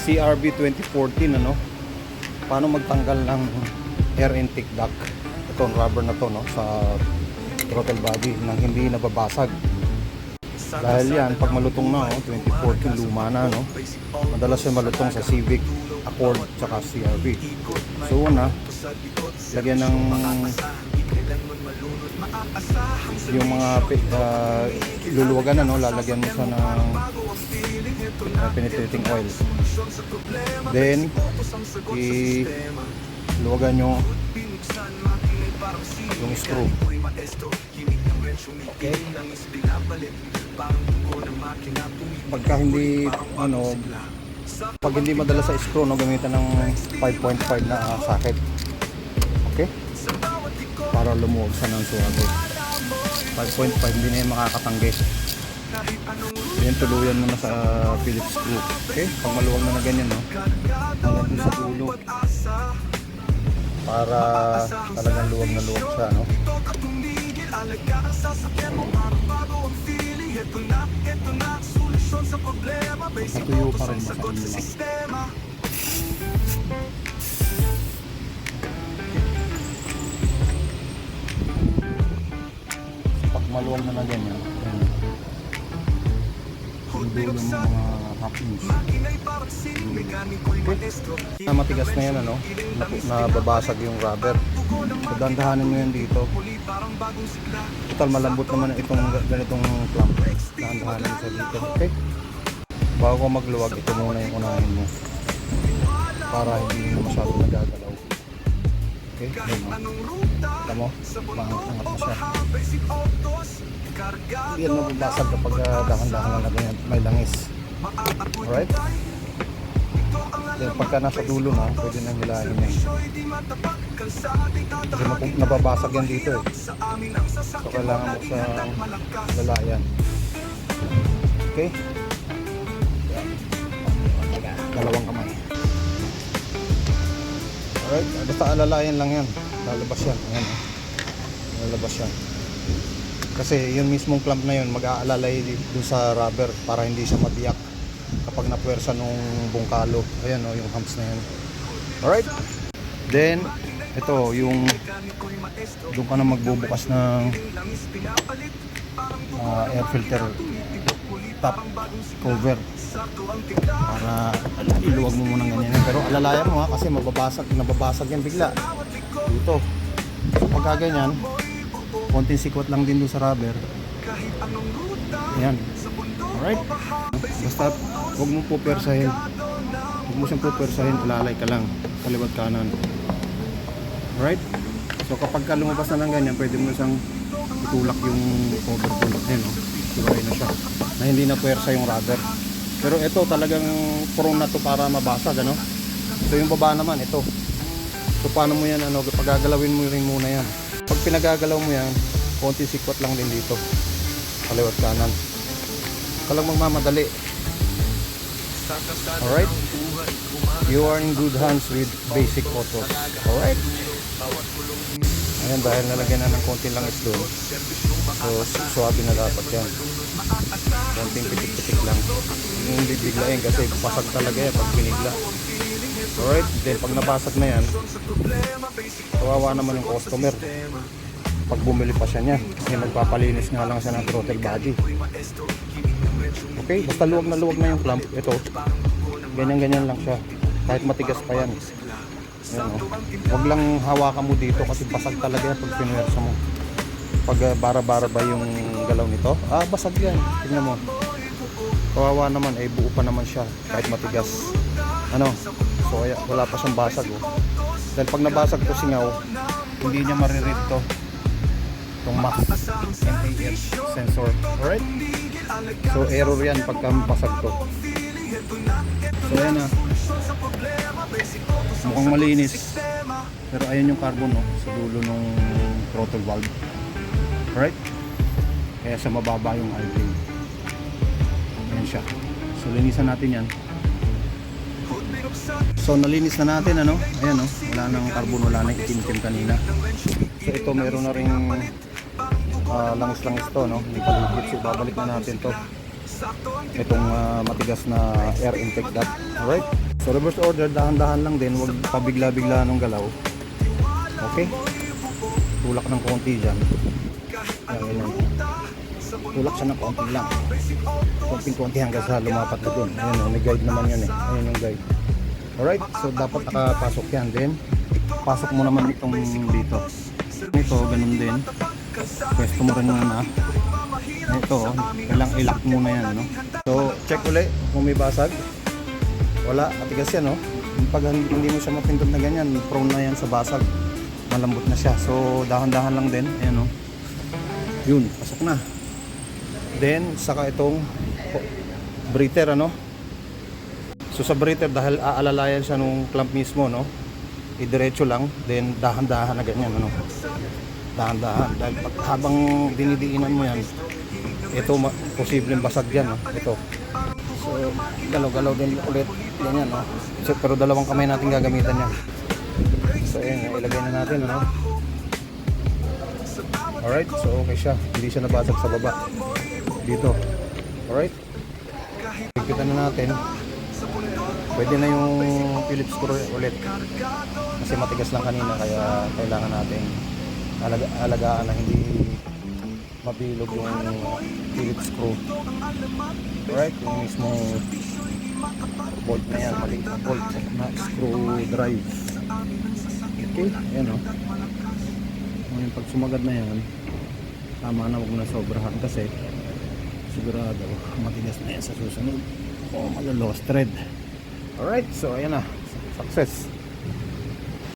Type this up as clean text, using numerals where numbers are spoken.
CRV 2014, ano, paano magtanggal ng air intake duct. Ito, rubber na to, no, sa throttle body nang hindi nababasag. Dahil yan, pag malutong na, 2014, luma na, no, madalas yung malutong sa Civic, Accord, tsaka CRV. So una, lagyan ng yung mga luluwagan, ano, lalagyan mo siya ng penetrating oil. Then iluwagan nyo yung screw. Okay, pagka hindi pag hindi madala sa screw, no, gamitan ng 5.5 na socket. Okay, para lumuwag sa ng suwabe. 5.5, hindi na yung makakatanggi. Yan, tuluyan mo na sa Phillips screw. Okay, pag maluwag na ganyan, no, hanggang dun sa dulo, para talagang luwag na luwag siya, no. Natuyo pa rin sa kanila. Pag maluwag na ganyan, yung dulo ng mga half-inch. Okay. Matigas na yan, ano, nababasag yung rubber. So dandahanin nyo yan dito. Total malambot naman itong ganitong clamp. Dandahanin nyo sa dito. Okay, bago ko magluwag, ito muna yung unahin mo para hindi na masyado nagagalaw. Okay, ito mo, maangat mo siya. Hindi yan mababasag kapag dahan-dahan na ganyan, may langis. Alright, then pagka nasa dulo na, pwede nang hilahin yan. Kasi nababasag yan dito, eh. So kailangan mo sa lalayan. Okay, dalawang kamay. Alright, basta alalayan lang yan. Lalabas yan. Ayan, lalabas yan. Kasi yung mismong clamp na yun, mag-aalalay doon sa rubber para hindi siya mabiyak kapag napuwersa nung bungkalo. Ayan, yung humps na yan. Alright, then ito yung doon ka na magbubukas ng air filter top cover para iluwag mo muna ganyan. Pero alalayan mo, kasi nababasag yan bigla dito. So pagka ganyan, konting sikwat lang din doon sa rubber. Ayan. Alright, basta huwag mo pupersahin. Huwag mo siyang pupersahin, alalay ka lang kaliwat kanan. Alright, so kapag ka lumabas na ng ganyan, pwede mo siyang itulak yung cover tulak. Ayan, siguro na siya na hindi na puwersa yung rubber. Pero ito talagang prone na to para mabasag, ano. So yung baba naman, ito. So paano mo yan, pagagalawin mo rin muna yan. Pag pinagagalaw mo yan, konti sikwat lang din dito kaliwat kanan. Kalang magmamadali. Alright, you are in good hands with Basic Autos. Alright, ayan, dahil nalagyan na ng konti lang is doon, so suwabe na dapat yan. Konting pitik-pitik lang, hindi biglain kasi basag talaga yan pag binigla. Alright, then pag nabasag na yan, kawawa naman yung customer pag bumili pa siya niyan, kasi magpapalinis nga lang siya ng throttle body. Okay, basta luwag na yung clamp. Ito, ganyan-ganyan lang siya, kahit matigas pa yan. Ayan, huwag lang hawakan mo dito kasi basag talaga yan pag pinuwersa mo. Pag bara-bara ba yung galaw nito, basag yan. Tingnan mo, kawawa naman, buo pa naman siya kahit matigas. So wala pa siyang basag, Dahil pag nabasag to singaw, hindi niya mariread to itong MAS sensor. Alright, so error yan pagka basag to. So yan mukhang malinis, pero ayun yung carbon, sa dulo ng throttle valve. Alright, kaya sa mababa yung idling. Ayan siya. So linisan natin yan. So nalinis na natin, ayan, wala nang carbon, wala nang itim-itim kanina. So ito meron na ring langis-langis to, yung paligid. So babalik na natin to, itong matigas na air intake duct. Alright, So reverse order, dahan-dahan lang din, huwag pabigla-bigla ng galaw. Okay? Tulak ng konti dyan. Ayan. Tulak siya ng konti lang. Konting-konti hanggang sa lumapat na dun. Ayan, may guide naman yun eh. Ayan yung guide. Alright, so dapat nakapasok yan din. Pasok mo naman itong dito. Ito, ganun din. Pwesto mo rin muna. Ito, kailang ilock muna yan, no? So, check ulit kung may basag. Wala, matigas yan, no? Pag hindi mo siya mapindot na ganyan, prone na yan sa basag. Malambot na siya. So, dahan-dahan lang din. Ayan, no? Yun, pasok na. Then, saka itong breather, ano? So, sa breather, dahil aalalayan siya nung clamp mismo, no? Idiretso lang, then dahan-dahan na ganyan, ano? Dahan-dahan. Dahil pag habang dinidiinan mo yan, ito, posibleng basag yan, no? Ito. So, galaw-galaw din ulit. Ganyan, no? So, pero dalawang kamay natin gagamitan yan. So, ayan, ilagay na natin, ano? Alright, so okay siya. Hindi siya nabasag sa baba. Dito. Alright. Tigpitan na natin. Pwede na yung Phillips screw ulit. Kasi matigas lang kanina, kaya kailangan natin alagaan na hindi mabilog yung Phillips screw. Alright, yung mismo bolt na yan, maliit na bolt na screw drive. Okay, ayan o. Ngayon pag sumagad na yan, tama na, huwag na sobrahan kasi sigurado matigas na yan sa susunod o malolost thread. Alright, so ayan na, success.